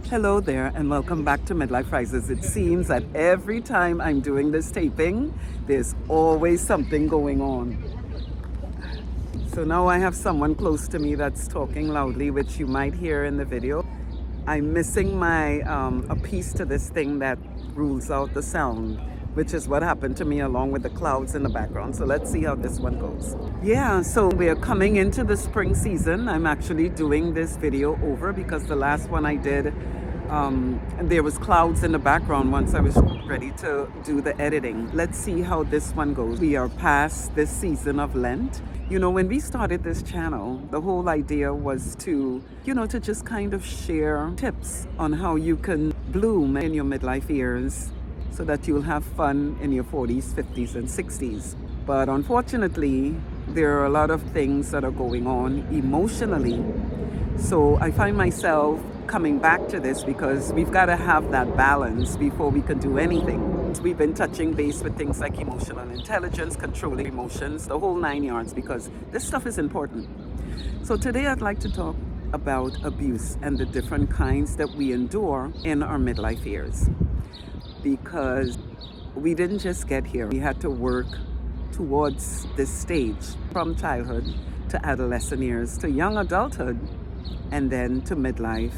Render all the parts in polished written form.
Hello there, and welcome back to Midlife Rises. It seems that every time I'm doing this taping, there's always something going on. So now I have someone close to me that's talking loudly, which you might hear in the video. I'm missing a piece to this thing that rules out the sound, which is what happened to me along with the clouds in the background. So let's see how this one goes. Yeah, so we're coming into the spring season. I'm actually doing this video over because the last one I did, there was clouds in the background once I was ready to do the editing. Let's see how this one goes. We are past this season of Lent. You know, when we started this channel, the whole idea was to just kind of share tips on how you can bloom in your midlife years so that you'll have fun in your 40s, 50s, and 60s. But unfortunately, there are a lot of things that are going on emotionally. So I find myself coming back to this because we've got to have that balance before we can do anything. We've been touching base with things like emotional intelligence, controlling emotions, the whole 9 yards, because this stuff is important. So today I'd like to talk about abuse and the different kinds that we endure in our midlife years. Because we didn't just get here. We had to work towards this stage from childhood to adolescent years to young adulthood and then to midlife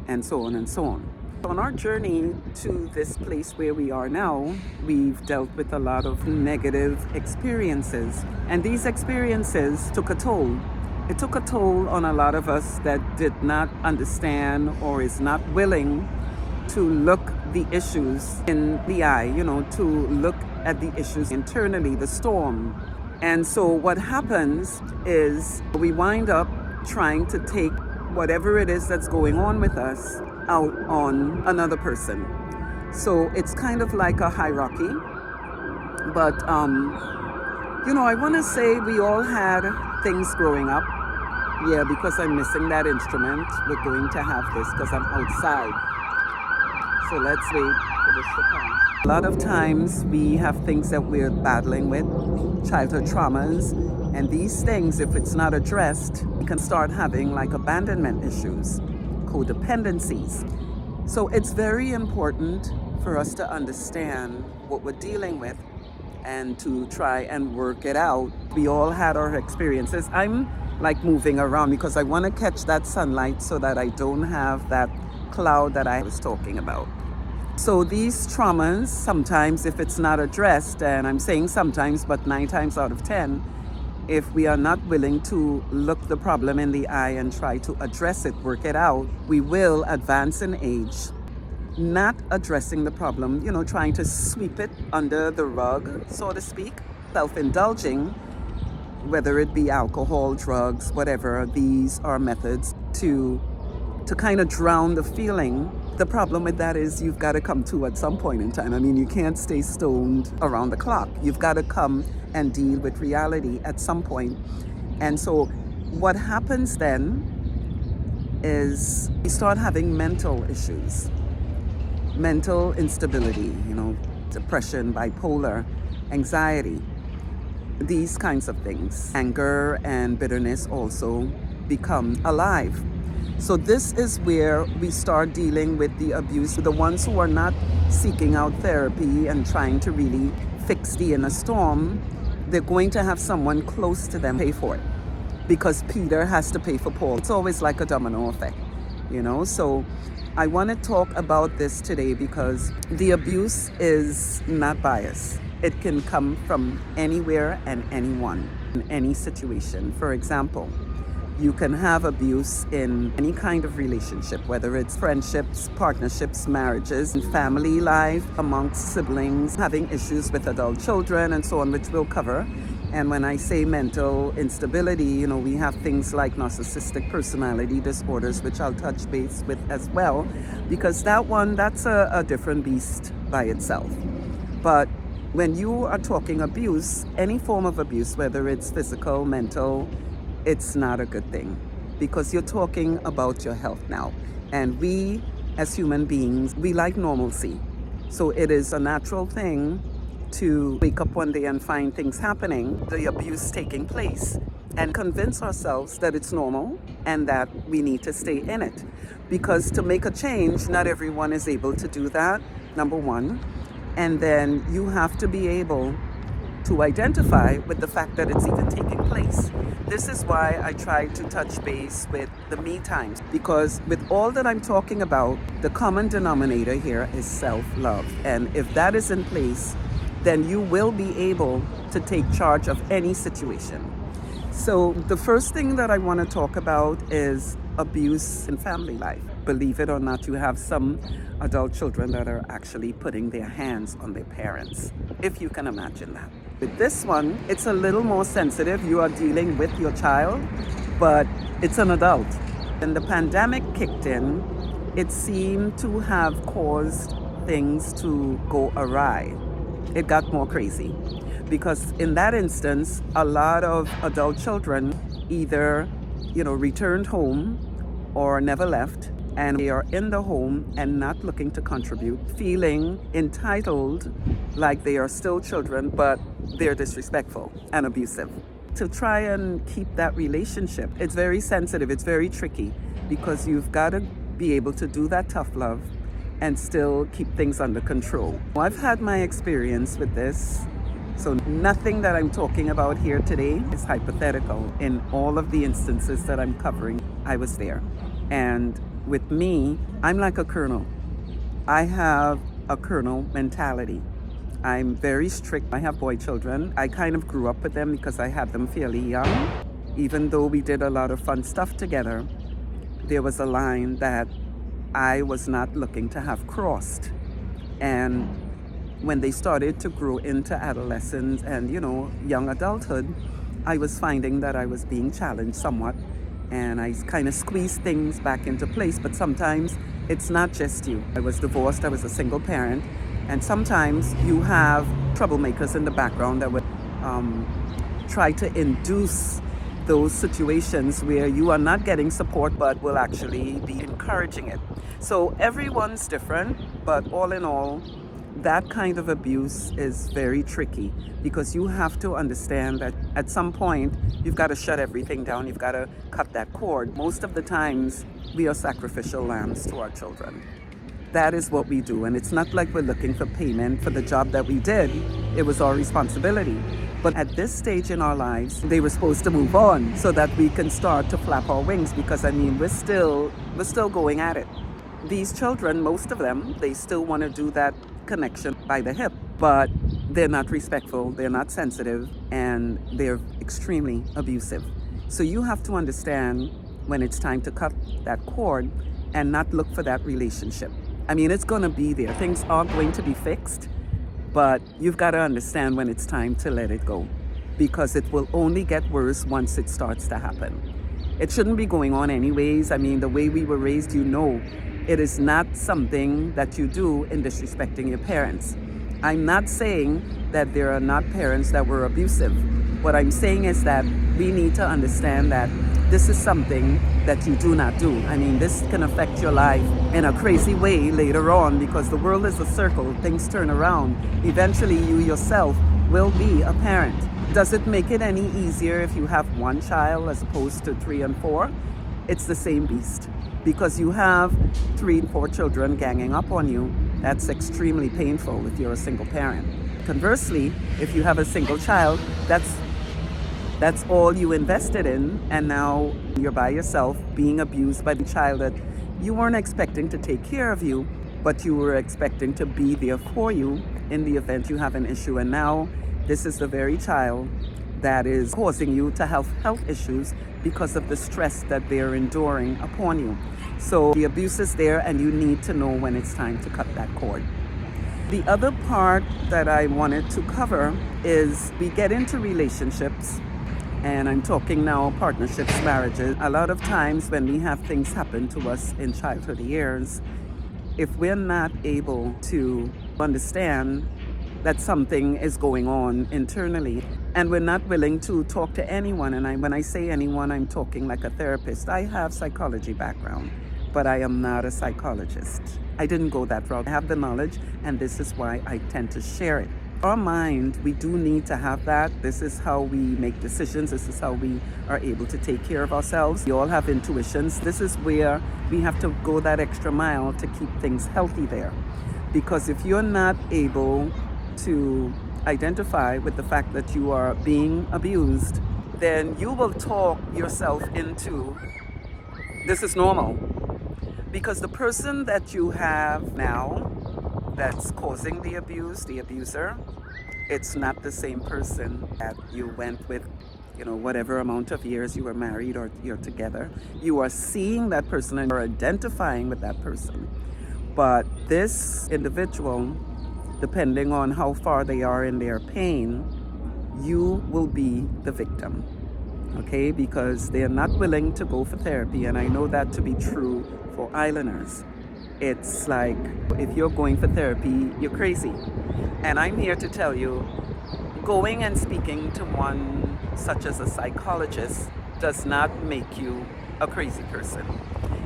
and so on and so on. On our journey to this place where we are now, we've dealt with a lot of negative experiences, and these experiences took a toll. It took a toll on a lot of us that did not understand or is not willing to look the issues in the eye, to look at the issues internally, the storm. And so what happens is we wind up trying to take whatever it is that's going on with us out on another person. So it's kind of like a hierarchy. But, I want to say we all had things growing up. Yeah, because I'm missing that instrument. We're going to have this because I'm outside. So let's wait for this to come. A lot of times we have things that we're battling with, childhood traumas, and these things, if it's not addressed, we can start having like abandonment issues, codependencies. So it's very important for us to understand what we're dealing with and to try and work it out. We all had our experiences. I'm like moving around because I want to catch that sunlight so that I don't have that cloud that I was talking about. So these traumas, sometimes if it's not addressed, and I'm saying sometimes, but 9 times out of 10, if we are not willing to look the problem in the eye and try to address it, work it out, we will advance in age, not addressing the problem, trying to sweep it under the rug, so to speak, self-indulging, whether it be alcohol, drugs, whatever. These are methods to kind of drown the feeling. The problem with that is you've got to come to at some point in time. I mean, you can't stay stoned around the clock. You've got to come and deal with reality at some point. And so what happens then is you start having mental issues, mental instability, depression, bipolar, anxiety, these kinds of things. Anger and bitterness also become alive. So this is where we start dealing with the abuse. The ones who are not seeking out therapy and trying to really fix the inner storm, they're going to have someone close to them pay for it, because Peter has to pay for Paul. It's always like a domino effect, So I want to talk about this today because the abuse is not biased. It can come from anywhere and anyone in any situation. For example, you can have abuse in any kind of relationship, whether it's friendships, partnerships, marriages, family life, amongst siblings, having issues with adult children, and so on, which we'll cover. And when I say mental instability, we have things like narcissistic personality disorders, which I'll touch base with as well, because that's a different beast by itself. But when you are talking abuse, any form of abuse, whether it's physical, mental, it's not a good thing, because you're talking about your health now. And we, as human beings, we like normalcy. So it is a natural thing to wake up one day and find things happening, the abuse taking place. and convince ourselves that it's normal and that we need to stay in it. Because to make a change, not everyone is able to do that, number one. And then you have to be able to identify with the fact that it's even taking place. This is why I try to touch base with the me times, because with all that I'm talking about, the common denominator here is self-love. And if that is in place, then you will be able to take charge of any situation. So the first thing that I want to talk about is abuse in family life. Believe it or not, you have some adult children that are actually putting their hands on their parents, if you can imagine that. With this one, it's a little more sensitive. You are dealing with your child, but it's an adult. When the pandemic kicked in, it seemed to have caused things to go awry. It got more crazy. Because in that instance, a lot of adult children either, returned home or never left, and they are in the home and not looking to contribute, feeling entitled, like they are still children, but they're disrespectful and abusive. To try and keep that relationship, it's very sensitive, it's very tricky, because you've got to be able to do that tough love and still keep things under control. I've had my experience with this. So nothing that I'm talking about here today is hypothetical. In all of the instances that I'm covering, I was there. And with me, I'm like a colonel. I have a colonel mentality. I'm very strict. I have boy children. I kind of grew up with them because I had them fairly young. Even though we did a lot of fun stuff together, there was a line that I was not looking to have crossed. And when they started to grow into adolescence and, young adulthood, I was finding that I was being challenged somewhat, and I kind of squeezed things back into place. But sometimes it's not just you. I was divorced, I was a single parent, and sometimes you have troublemakers in the background that would try to induce those situations where you are not getting support but will actually be encouraging it. So everyone's different, but all in all, that kind of abuse is very tricky, because you have to understand that at some point you've got to shut everything down. You've got to cut that cord. Most of the times we are sacrificial lambs to our children. That is what we do. And it's not like we're looking for payment for the job that we did. It was our responsibility. But at this stage in our lives, they were supposed to move on so that we can start to flap our wings, because we're still going at it. These children, most of them, they still want to do that connection by the hip, but they're not respectful, they're not sensitive, and they're extremely abusive. So you have to understand when it's time to cut that cord and not look for that relationship. It's going to be there. Things are going to be fixed, but you've got to understand when it's time to let it go, because it will only get worse once it starts to happen. It shouldn't be going on anyways. The way we were raised, it is not something that you do in disrespecting your parents. I'm not saying that there are not parents that were abusive. What I'm saying is that we need to understand that this is something that you do not do. This can affect your life in a crazy way later on, because the world is a circle, things turn around. Eventually you yourself will be a parent. Does it make it any easier if you have one child as opposed to 3 and 4? It's the same beast. Because you have 3 and 4 children ganging up on you, that's extremely painful if you're a single parent. Conversely, if you have a single child, that's all you invested in, and now you're by yourself being abused by the child that you weren't expecting to take care of you, but you were expecting to be there for you in the event you have an issue. And now this is the very child that is causing you to have health issues because of the stress that they're enduring upon you. So the abuse is there, and you need to know when it's time to cut that cord. The other part that I wanted to cover is we get into relationships, and I'm talking now partnerships, marriages. A lot of times when we have things happen to us in childhood years, if we're not able to understand that something is going on internally, and we're not willing to talk to anyone, and when I say anyone, I'm talking like a therapist. I have psychology background, but I am not a psychologist. I didn't go that route. I have the knowledge, and this is why I tend to share it. Our mind, we do need to have that. This is how we make decisions. This is how we are able to take care of ourselves. We all have intuitions. This is where we have to go that extra mile to keep things healthy there. Because if you're not able to identify with the fact that you are being abused, then you will talk yourself into this is normal. Because the person that you have now that's causing the abuse, the abuser, it's not the same person that you went with, whatever amount of years you were married or you're together. You are seeing that person and you're identifying with that person. But this individual, depending on how far they are in their pain, you will be the victim. Okay, because they are not willing to go for therapy, and I know that to be true for islanders. It's like, if you're going for therapy, you're crazy. And I'm here to tell you, going and speaking to one such as a psychologist does not make you a crazy person.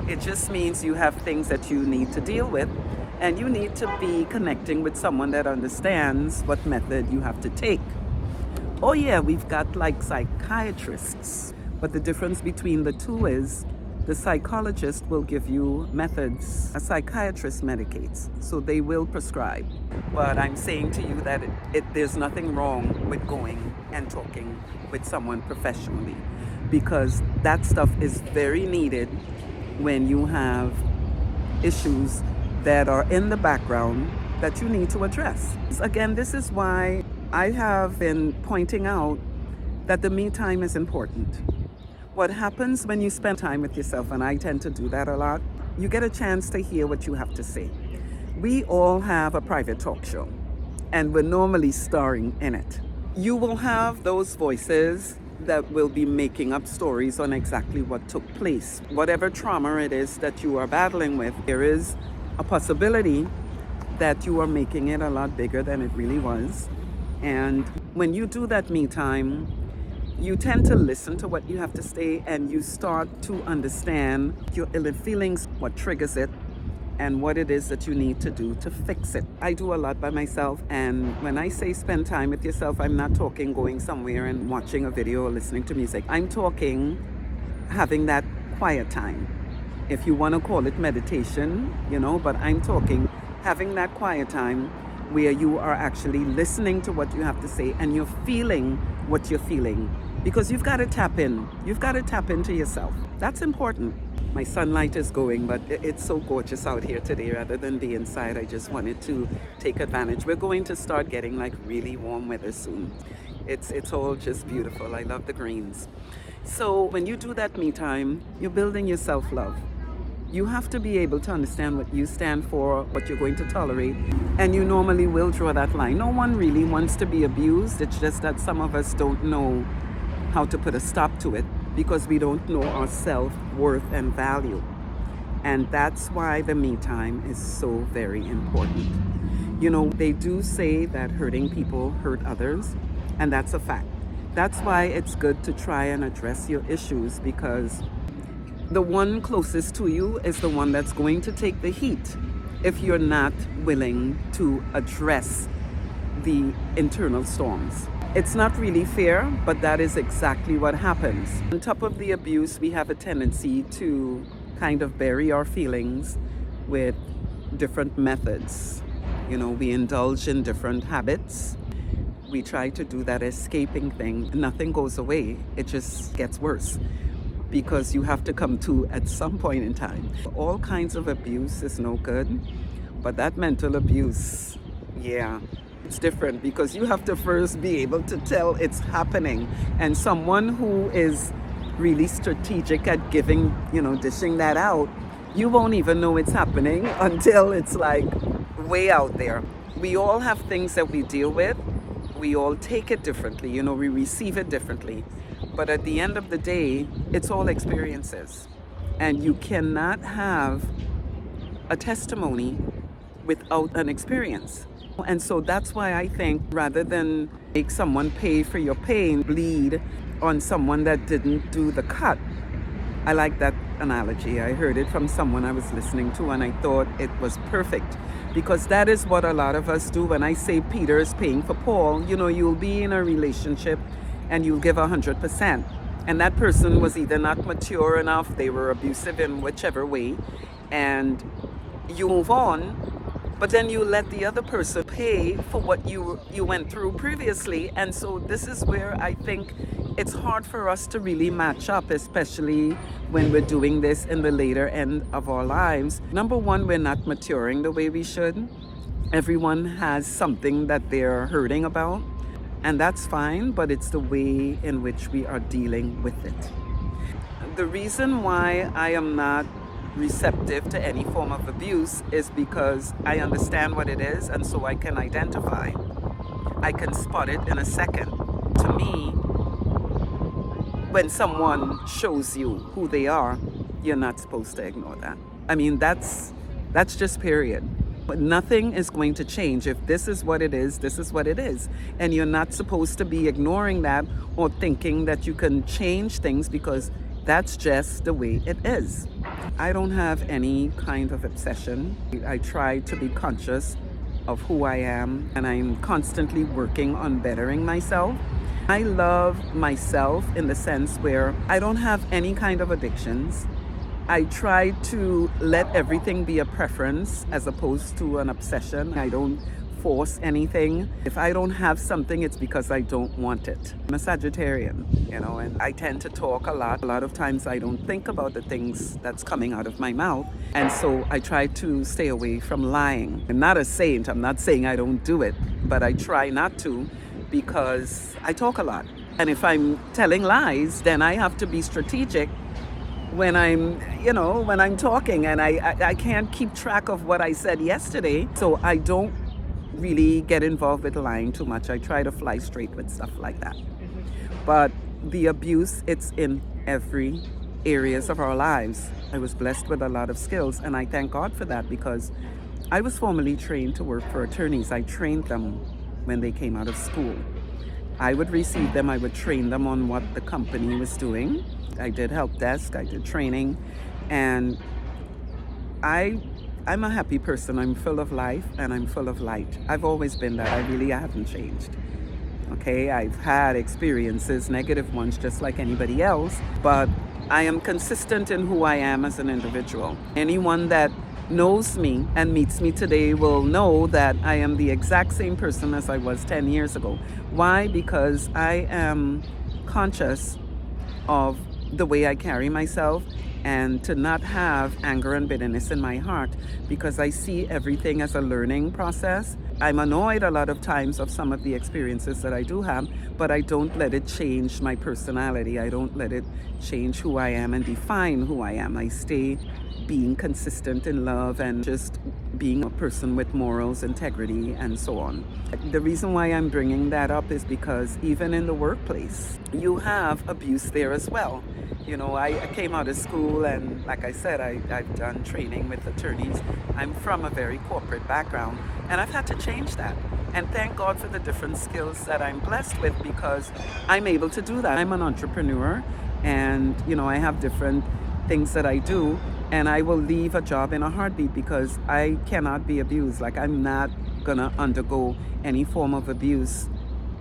It just means you have things that you need to deal with, and you need to be connecting with someone that understands what method you have to take. Oh yeah, we've got like psychiatrists, but the difference between the two is the psychologist will give you methods. A psychiatrist medicates, so they will prescribe. But I'm saying to you that there's nothing wrong with going and talking with someone professionally, because that stuff is very needed when you have issues that are in the background that you need to address. Again, this is why I have been pointing out that the me time is important. What happens when you spend time with yourself, and I tend to do that a lot, you get a chance to hear what you have to say. We all have a private talk show, and we're normally starring in it. You will have those voices that will be making up stories on exactly what took place. Whatever trauma it is that you are battling with, there is a possibility that you are making it a lot bigger than it really was. And when you do that me time, you tend to listen to what you have to say, and you start to understand your ill feelings, what triggers it, and what it is that you need to do to fix it. I do a lot by myself, and when I say spend time with yourself, I'm not talking going somewhere and watching a video or listening to music. I'm talking having that quiet time. If you want to call it meditation, but I'm talking having that quiet time where you are actually listening to what you have to say and you're feeling what you're feeling, because you've got to tap in. You've got to tap into yourself. That's important. My sunlight is going, but it's so gorgeous out here today. Rather than be inside, I just wanted to take advantage. We're going to start getting like really warm weather soon. It's all just beautiful. I love the greens. So when you do that me time, you're building your self-love. You have to be able to understand what you stand for, what you're going to tolerate, and you normally will draw that line. No one really wants to be abused. It's just that some of us don't know how to put a stop to it because we don't know our self-worth and value. And that's why the me time is so very important. They do say that hurting people hurt others, and that's a fact. That's why it's good to try and address your issues, because the one closest to you is the one that's going to take the heat if you're not willing to address the internal storms. It's not really fair, but that is exactly what happens. On top of the abuse, we have a tendency to kind of bury our feelings with different methods. We indulge in different habits. We try to do that escaping thing. Nothing goes away. It just gets worse, because you have to come to at some point in time. All kinds of abuse is no good, but that mental abuse, yeah, it's different, because you have to first be able to tell it's happening. And someone who is really strategic at giving, dishing that out, you won't even know it's happening until it's like way out there. We all have things that we deal with. We all take it differently, we receive it differently. But at the end of the day, it's all experiences. And you cannot have a testimony without an experience. And so that's why I think rather than make someone pay for your pain, bleed on someone that didn't do the cut. I like that analogy. I heard it from someone I was listening to, and I thought it was perfect, because that is what a lot of us do. When I say Peter is paying for Paul, you'll be in a relationship and you'll give 100%. And that person was either not mature enough, they were abusive in whichever way, and you move on, but then you let the other person pay for what you went through previously. And so this is where I think it's hard for us to really match up, especially when we're doing this in the later end of our lives. Number one, we're not maturing the way we should. Everyone has something that they're hurting about, and that's fine, but it's the way in which we are dealing with it. The reason why I am not receptive to any form of abuse is because I understand what it is, and so I can identify. I can spot it in a second. To me, when someone shows you who they are, you're not supposed to ignore that. I mean, that's just period. But nothing is going to change. If this is what it is, this is what it is. And you're not supposed to be ignoring that or thinking that you can change things, because that's just the way it is. I don't have any kind of obsession. I try to be conscious of who I am, and I'm constantly working on bettering myself. I love myself in the sense where I don't have any kind of addictions. I try to let everything be a preference as opposed to an obsession. I don't force anything. If I don't have something, it's because I don't want it. I'm a Sagittarian, and I tend to talk a lot. A lot of times I don't think about the things that's coming out of my mouth. And so I try to stay away from lying. I'm not a saint. I'm not saying I don't do it, but I try not to, because I talk a lot. And if I'm telling lies, then I have to be strategic when I'm talking, and I can't keep track of what I said yesterday. So I don't really get involved with lying too much. I try to fly straight with stuff like that. But the abuse, it's in every areas of our lives. I was blessed with a lot of skills, and I thank God for that, because I was formally trained to work for attorneys. I trained them when they came out of school. I would receive them, I would train them on what the company was doing. I did help desk, I did training, and I'm a happy person. I'm full of life and I'm full of light. I've always been that. I haven't changed. Okay, I've had experiences, negative ones, just like anybody else, but I am consistent in who I am as an individual. Anyone that knows me and meets me today will know that I am the exact same person as I was 10 years ago. Why? Because I am conscious of the way I carry myself, and to not have anger and bitterness in my heart, because I see everything as a learning process. I'm annoyed a lot of times of some of the experiences that I do have, but I don't let it change my personality. I don't let it change who I am and define who I am. I stay being consistent in love and just being a person with morals, integrity, and so on. The reason why I'm bringing that up is because even in the workplace, you have abuse there as well. I came out of school, and like I said, I've done training with attorneys. I'm from a very corporate background, and I've had to change that. And thank God for the different skills that I'm blessed with, because I'm able to do that. I'm an entrepreneur, and I have different things that I do, and I will leave a job in a heartbeat because I cannot be abused. Like, I'm not gonna undergo any form of abuse,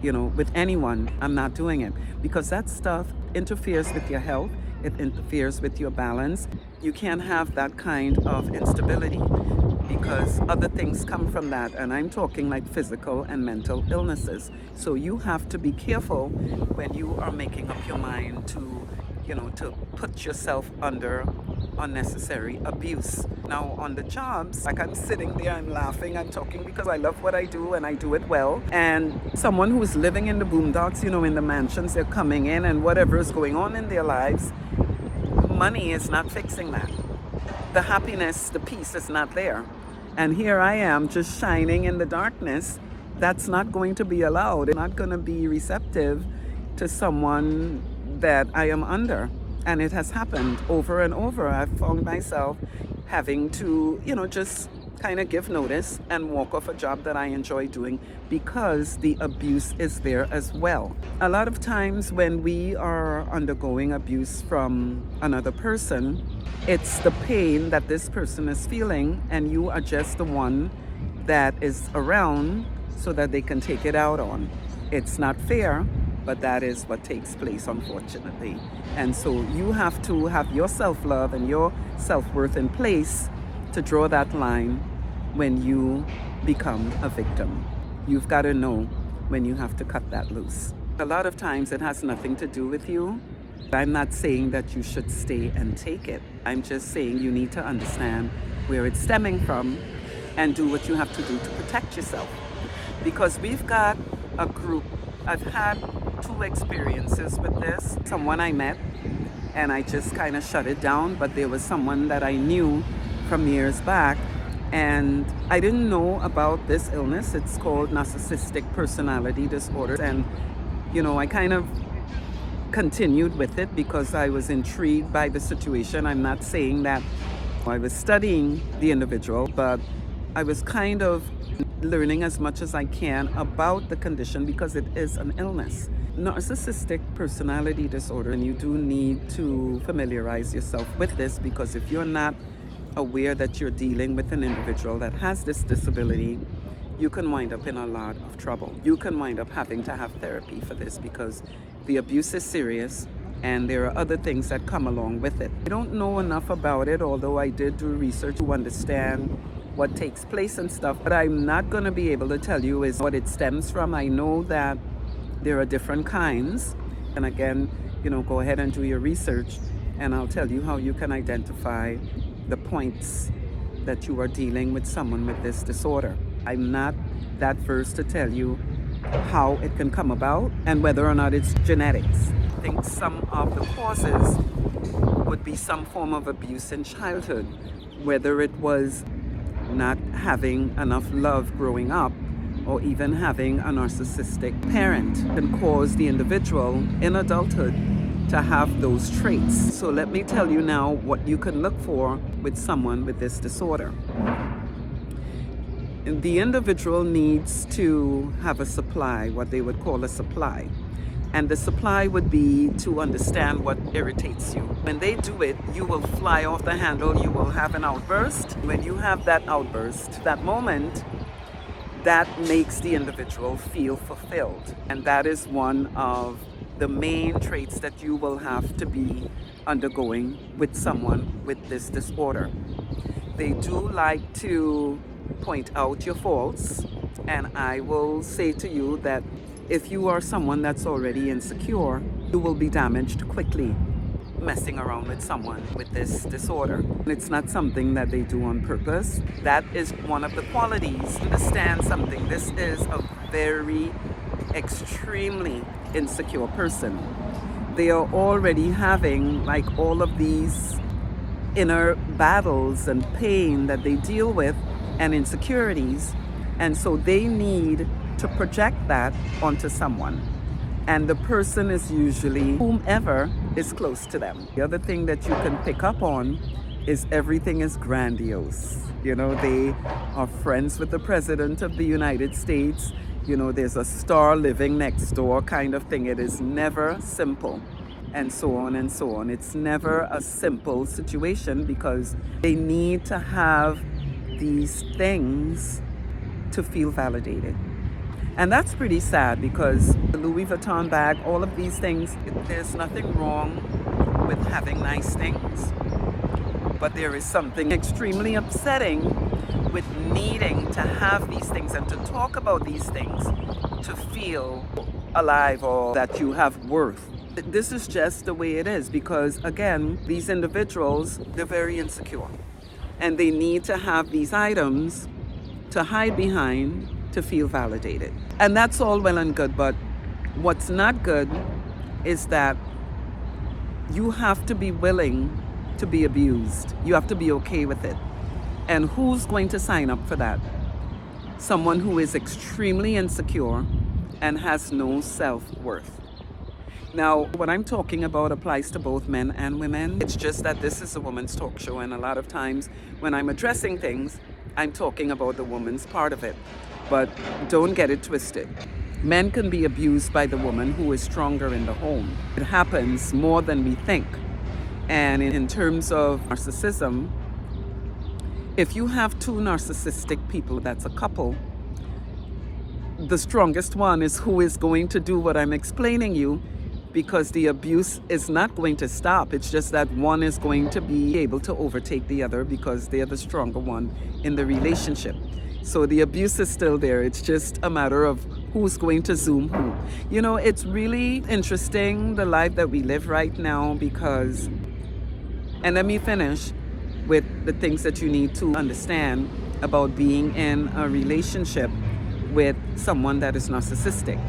with anyone. I'm not doing it, because that stuff interferes with your health. It interferes with your balance. You can't have that kind of instability, because other things come from that, and I'm talking like physical and mental illnesses. So you have to be careful when you are making up your mind to put yourself under unnecessary abuse. Now, on the jobs, like, I'm sitting there, I'm laughing, I'm talking because I love what I do and I do it well. And someone who is living in the boondocks, in the mansions, they're coming in, and whatever is going on in their lives, money is not fixing that. The happiness, the peace is not there. And here I am just shining in the darkness. That's not going to be allowed. I'm not going to be receptive to someone that I am under. And it has happened over and over. I've found myself having to, just kind of give notice and walk off a job that I enjoy doing, because the abuse is there as well. A lot of times when we are undergoing abuse from another person, it's the pain that this person is feeling, and you are just the one that is around so that they can take it out on. It's not fair, but that is what takes place, unfortunately. And so you have to have your self-love and your self-worth in place to draw that line when you become a victim. You've got to know when you have to cut that loose. A lot of times it has nothing to do with you. I'm not saying that you should stay and take it. I'm just saying you need to understand where it's stemming from and do what you have to do to protect yourself. Because we've got a group, I've had 2 experiences with this. Someone I met and I just kind of shut it down, but there was someone that I knew from years back, and I didn't know about this illness. It's called Narcissistic personality disorder. And I kind of continued with it because I was intrigued by the situation. I'm not saying that I was studying the individual, but I was kind of learning as much as I can about the condition because it is an illness. Narcissistic personality disorder, and you do need to familiarize yourself with this, because if you're not aware that you're dealing with an individual that has this disability, you can wind up in a lot of trouble. You can wind up having to have therapy for this because the abuse is serious and there are other things that come along with it. I don't know enough about it, although I did do research to understand what takes place and stuff, but I'm not going to be able to tell you is what it stems from. I know that there are different kinds, and again, go ahead and do your research and I'll tell you how you can identify the points that you are dealing with someone with this disorder. I'm not that versed to tell you how it can come about and whether or not it's genetics. I think some of the causes would be some form of abuse in childhood, whether it was not having enough love growing up or even having a narcissistic parent can cause the individual in adulthood to have those traits. So let me tell you now what you can look for with someone with this disorder. The individual needs to have a supply, what they would call a supply. And the supply would be to understand what irritates you. When they do it, you will fly off the handle, you will have an outburst. When you have that outburst, that moment, that makes the individual feel fulfilled. And that is one of the main traits that you will have to be undergoing with someone with this disorder. They do like to point out your faults, and I will say to you that if you are someone that's already insecure, you will be damaged quickly messing around with someone with this disorder. It's not something that they do on purpose. That is one of the qualities. Understand something. This is a very extremely insecure person. They are already having like all of these inner battles and pain that they deal with and insecurities, and so they need to project that onto someone, and the person is usually whomever is close to them. The other thing that you can pick up on is everything is grandiose. They are friends with the President of the United States. There's a star living next door kind of thing. It is never simple, and so on and so on. It's never a simple situation because they need to have these things to feel validated. And that's pretty sad because the Louis Vuitton bag, all of these things, there's nothing wrong with having nice things. But there is something extremely upsetting with needing to have these things and to talk about these things to feel alive or that you have worth. This is just the way it is because, again, these individuals, they're very insecure. And they need to have these items to hide behind to feel validated. And that's all well and good, but what's not good is that you have to be willing to be abused. You have to be okay with it. And who's going to sign up for that? Someone who is extremely insecure and has no self-worth. Now, what I'm talking about applies to both men and women. It's just that this is a woman's talk show, and a lot of times when I'm addressing things, I'm talking about the woman's part of it. But don't get it twisted. Men can be abused by the woman who is stronger in the home. It happens more than we think. And in terms of narcissism, If you have two narcissistic people, that's a couple, the strongest one is who is going to do what I'm explaining you, because the abuse is not going to stop. It's just that one is going to be able to overtake the other because they're the stronger one in the relationship. So the abuse is still there. It's just a matter of who's going to zoom who. You know, it's really interesting, the life that we live right now, because, and let me finish with the things that you need to understand about being in a relationship with someone that is narcissistic.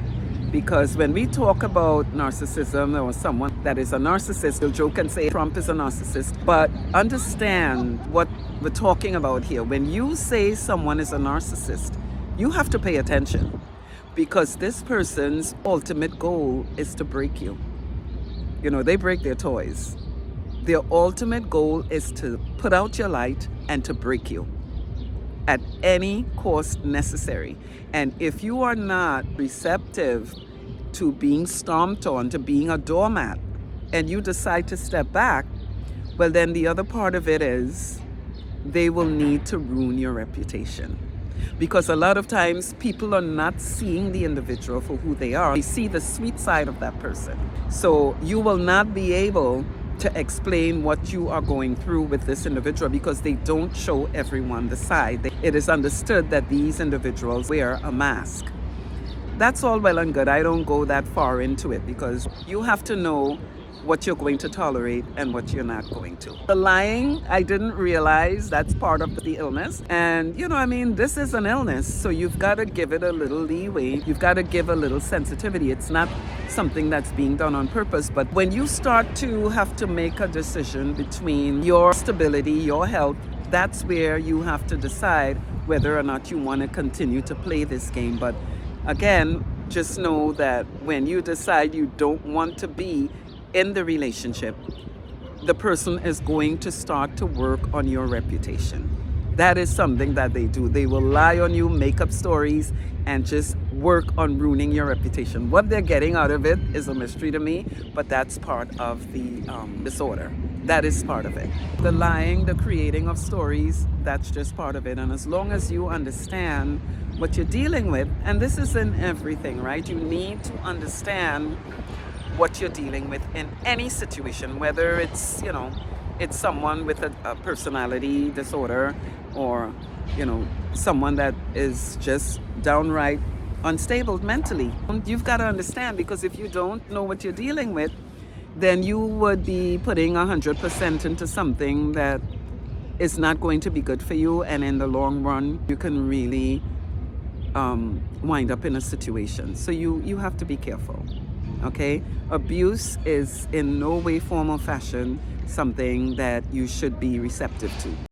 Because when we talk about narcissism or someone that is a narcissist, they'll joke and say Trump is a narcissist. But understand what we're talking about here. When you say someone is a narcissist, you have to pay attention, because this person's ultimate goal is to break you. You know, they break their toys. Their ultimate goal is to put out your light and to break you at any cost necessary. And if you are not receptive to being stomped on, to being a doormat, and you decide to step back, well, then the other part of it is they will need to ruin your reputation. Because a lot of times people are not seeing the individual for who they are. They see the sweet side of that person. So you will not be able to explain what you are going through with this individual, because they don't show everyone the side. It is understood that these individuals wear a mask. That's all well and good. I don't go that far into it, because you have to know what you're going to tolerate and what you're not going to. The lying, I didn't realize that's part of the illness. And, you know, I mean, this is an illness, so you've got to give it a little leeway. You've got to give a little sensitivity. It's not something that's being done on purpose. But when you start to have to make a decision between your stability, your health, that's where you have to decide whether or not you want to continue to play this game. But again, just know that when you decide you don't want to be in the relationship, the person is going to start to work on your reputation. That is something that they do. They will lie on you, make up stories, and just work on ruining your reputation. What they're getting out of it is a mystery to me, but that's part of the disorder. That is part of it. The lying, the creating of stories, that's just part of it. And as long as you understand what you're dealing with, and this is in everything, right? You need to understand what you're dealing with in any situation, whether it's, you know, it's someone with a personality disorder, or, you know, someone that is just downright unstable mentally. You've got to understand, because if you don't know what you're dealing with, then you would be putting 100% into something that is not going to be good for you, and in the long run you can really wind up in a situation. So you have to be careful. Okay? Abuse is in no way, form, or fashion something that you should be receptive to.